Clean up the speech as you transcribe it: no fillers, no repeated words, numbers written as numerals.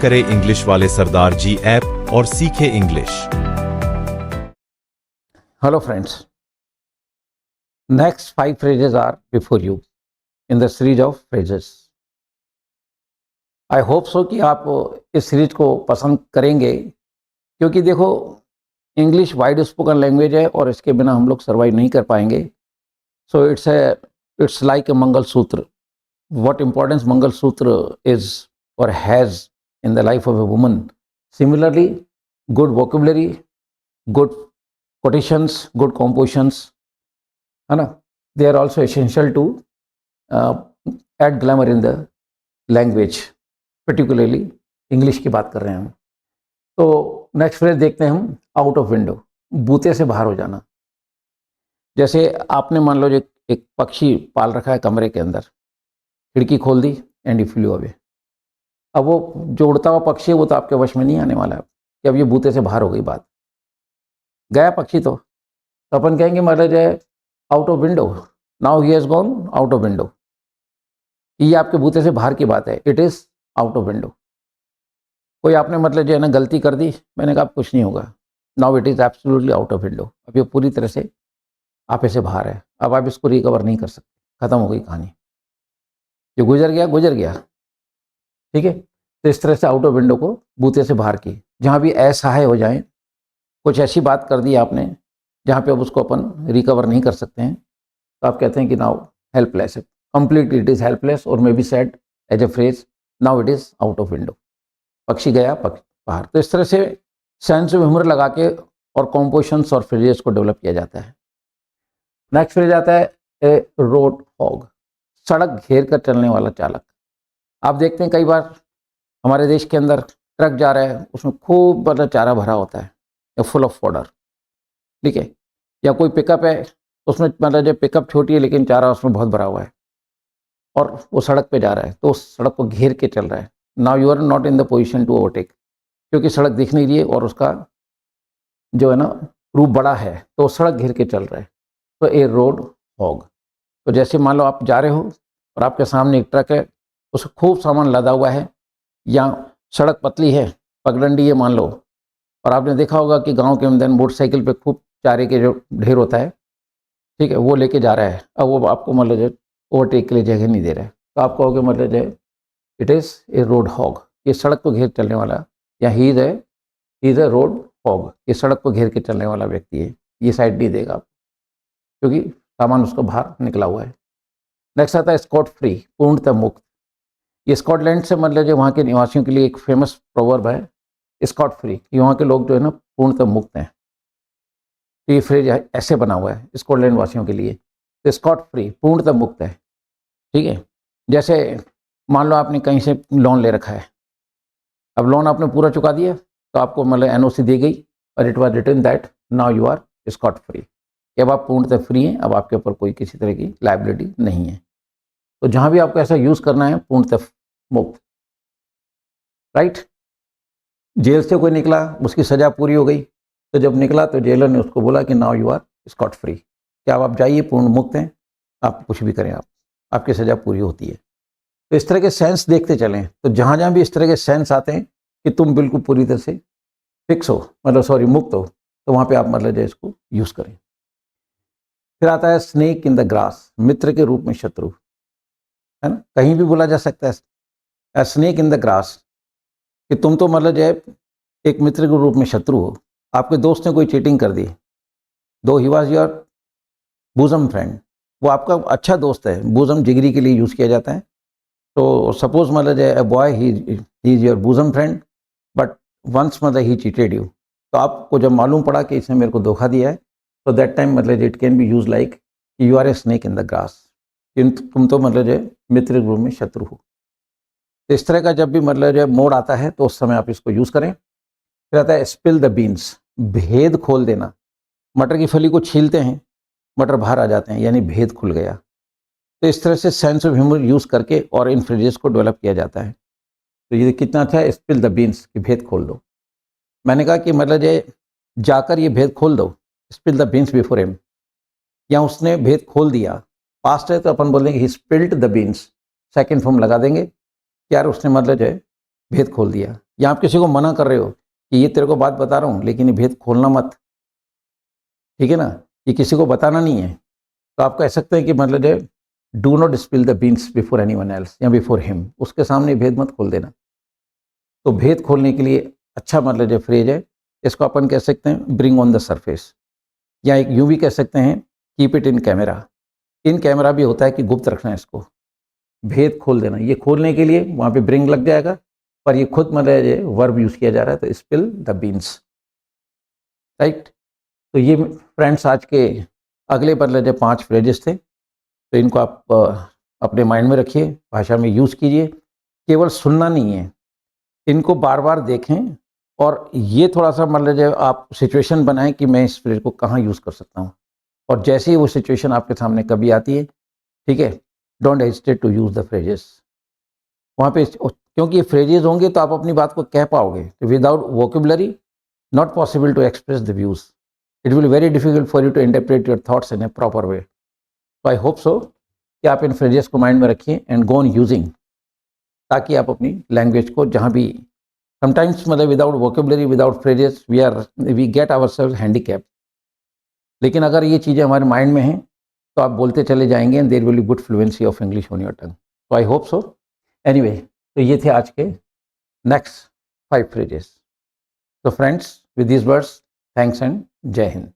करें इंग्लिश वाले सरदार जी ऐप और सीखें English. Hello friends, next 5 phrases are before you in the series of phrases. I hope so कि आप इस सीरीज को पसंद करेंगे, क्योंकि देखो इंग्लिश वाइड स्पोकन लैंग्वेज है और इसके बिना हम लोग सर्वाइव नहीं कर पाएंगे. So it's like a mangalsutra. What importance mangalsutra is or has in the life of a woman. Similarly, good vocabulary, good quotations, good compositions, है ना, they are also essential to add glamour in the language, particularly English की बात कर रहे हैं हम. तो next phrase देखते हैं हम, आउट ऑफ विंडो, बूते से बाहर हो जाना. जैसे आपने मान लो एक पक्षी पाल रखा है कमरे के अंदर, खिड़की खोल दी एंड यू फ्लू अवे. अब वो जो उड़ता हुआ पक्षी है वो तो आपके वश में नहीं आने वाला है कि अब ये बूते से बाहर हो गई बात, गया पक्षी. तो अपन कहेंगे मतलब जो है out of window, now he has gone out of window. ये आपके बूते से बाहर की बात है, it is out of window. कोई आपने मतलब जो है ना गलती कर दी, मैंने कहा कुछ नहीं होगा, now it is absolutely out of window. अब ये पूरी तरह से आप ऐसे बाहर है, अब आप इसको रिकवर नहीं कर सकते, ख़त्म हो गई कहानी, जो गुजर गया गुजर गया. ठीक है, तो इस तरह से आउट ऑफ विंडो को बूते से बाहर की. जहाँ भी असहाय हो जाए, कुछ ऐसी बात कर दी आपने जहाँ पे अब उसको अपन रिकवर नहीं कर सकते हैं, तो आप कहते हैं कि नाउ हेल्पलेस है, कंप्लीटली इट इज़ हेल्पलेस, और may be said as a phrase now it is out of window. पक्षी गया बाहर. तो इस तरह से सेंस ऑफ ह्यूमर लगा के और कॉम्पोजिशंस और फ्रेजेस को डेवलप किया जाता है. नेक्स्ट फ्रेज आता है ए रोड हॉग, सड़क घेर कर चलने वाला चालक. आप देखते हैं कई बार हमारे देश के अंदर ट्रक जा रहा है, उसमें खूब बड़ा चारा भरा होता है, फुल ऑफ फॉडर. ठीक है, या कोई पिकअप है, उसमें मतलब जो पिकअप छोटी है लेकिन चारा उसमें बहुत भरा हुआ है, और वो सड़क पे जा रहा है, तो उस सड़क को घेर के चल रहा है. Now you are not in the position to overtake, क्योंकि सड़क दिख नहीं रही है और उसका जो है ना रूप बड़ा है, तो सड़क घेर के चल रहा है. तो ए रोड हॉग. तो जैसे मान लो आप जा रहे हो और आपके सामने एक ट्रक है, उसमें खूब सामान लदा हुआ है, या सड़क पतली है, पगडंडी है मान लो, और आपने देखा होगा कि गांव के अंदर मोटरसाइकिल पे खूब चारे के जो ढेर होता है, ठीक है, वो लेके जा रहा है. अब वो आपको मतलब जो ओवरटेक के लिए जगह नहीं दे रहा है, तो आप कहोगे मतलब जो it is a road hog, ये सड़क को घेर चलने वाला, या he is a road hog, ये सड़क को घेर के चलने वाला व्यक्ति है, ये साइड नहीं देगा आपको, क्योंकि सामान उसको बाहर निकला हुआ है. नेक्स्ट आता है स्कॉट फ्री, पूर्णतः मुक्त. ये स्कॉटलैंड से मतलब जो वहाँ के निवासियों के लिए एक फेमस प्रोवर्ब है, स्कॉट फ्री, कि वहाँ के लोग जो है ना पूर्णतः मुक्त हैं. तो ये फ्रेज ऐसे बना हुआ है स्कॉटलैंड वासियों के लिए, तो स्कॉट फ्री, पूर्णतः मुक्त है. ठीक है, जैसे मान लो आपने कहीं से लोन ले रखा है, अब लोन आपने पूरा चुका दिया, तो आपको मतलब एनओसी दी गई और it was written that now you are scot free, अब आप पूर्णतः फ्री हैं, अब आपके ऊपर कोई किसी तरह की लायबिलिटी नहीं है. तो जहाँ भी आपको ऐसा यूज़ करना है, पूर्णतः मुक्त. राइट, जेल से कोई निकला, उसकी सज़ा पूरी हो गई, तो जब निकला तो जेलर ने उसको बोला कि now you are scot free, कि अब आप जाइए, पूर्ण मुक्त हैं, आप कुछ भी करें, आपकी सज़ा पूरी होती है. तो इस तरह के सेंस देखते चलें, तो जहाँ जहाँ भी इस तरह के सेंस आते हैं कि तुम बिल्कुल पूरी तरह से फिक्स हो, मतलब सॉरी मुक्त हो, तो वहाँ पे आप मतलब जो इसको यूज़ करें. फिर आता है स्नेक इन द ग्रास, मित्र के रूप में शत्रु, है ना, कहीं भी बोला जा सकता है स्नेक इन द ग्रास, कि तुम तो मतलब जो है एक मित्र के रूप में शत्रु हो. आपके दोस्त ने कोई चीटिंग कर दी, दो he was your bosom friend, वो आपका अच्छा दोस्त है, बूजम जिगरी के लिए यूज़ किया जाता है. तो सपोज मतलब a boy he is your bosom friend, but once मतलब ही चीटेड यू, तो आपको जब मालूम पड़ा कि इसने मेरे को धोखा दिया है, तो दैट टाइम मतलब it can be use like you are a snake in the grass, तुम तो मतलब जो मित्र के रूप में शत्रु हो. तो इस तरह का जब भी मतलब जो मोड आता है, तो उस समय आप इसको यूज़ करें. फिर आता है स्पिल द बीन्स, भेद खोल देना. मटर की फली को छीलते हैं, मटर बाहर आ जाते हैं, यानी भेद खुल गया. तो इस तरह से सेंस ऑफ ह्यूमर यूज़ करके और इन फ्रेजेस को डेवलप किया जाता है. तो ये कितना अच्छा है, स्पिल द बीन्स, कि भेद खोल दो. मैंने कहा कि मतलब ये जाकर ये भेद खोल दो, spill the beans before him, या उसने भेद खोल दिया. पास्ट है तो अपन बोलेंगे he spilled the beans, second form लगा देंगे, यार उसने मतलब जो है भेद खोल दिया, या आप किसी को मना कर रहे हो कि ये तेरे को बात बता रहा हूँ लेकिन ये भेद खोलना मत, ठीक है ना, ये किसी को बताना नहीं है, तो आप कह सकते हैं कि मतलब जो do not spill the beans before anyone else या बिफोर हिम, उसके सामने भेद मत खोल देना। तो भेद खोलने के लिए अच्छा मतलब जो फ्रेज है, इसको अपन कह सकते हैं ब्रिंग ऑन द सरफेस, या एक यूं भी कह सकते हैं keep it in camera. In camera भी होता है कि गुप्त रखना है इसको, भेद खोल देना। ये खोलने के लिए वहाँ पे ब्रिंग लग जाएगा, पर ये खुद मतलब वर्ब यूज़ किया जा रहा है, तो स्पिल द बीन्स, राइट। तो ये फ्रेंड्स आज के अगले मतलब जो 5 फ्रेजेस थे, तो इनको आप अपने माइंड में रखिए, भाषा में यूज़ कीजिए। केवल सुनना नहीं है, इनको बार बार देखें, और ये थोड़ा सा मतलब जो आप सिचुएशन बनाएं कि मैं इस फ्रेज को कहाँ यूज़ कर सकता हूँ, और जैसे ही वो सिचुएशन आपके सामने कभी आती है, ठीक है, don't hesitate to use the phrases वहाँ पे, क्योंकि ये फ्रेजेस होंगे तो आप अपनी बात को कह पाओगे। Without vocabulary not possible to express the views, it will very difficult for you to interpret your thoughts in a proper way. तो आई होप सो कि आप इन फ्रेजेस को माइंड में रखिए एंड गो ऑन यूजिंग, ताकि आप अपनी language को जहाँ भी समटाइम्स मतलब without vocabulary without phrases we get ourselves handicap, लेकिन अगर ये चीज़ें हमारे माइंड में हैं तो आप बोलते चले जाएंगे and there will be good fluency of English on your tongue. तो आई होप सो। एनीवे, तो ये थे आज के नेक्स्ट 5 फ्रेजेस। तो friends, with this words, thanks and जय हिंद।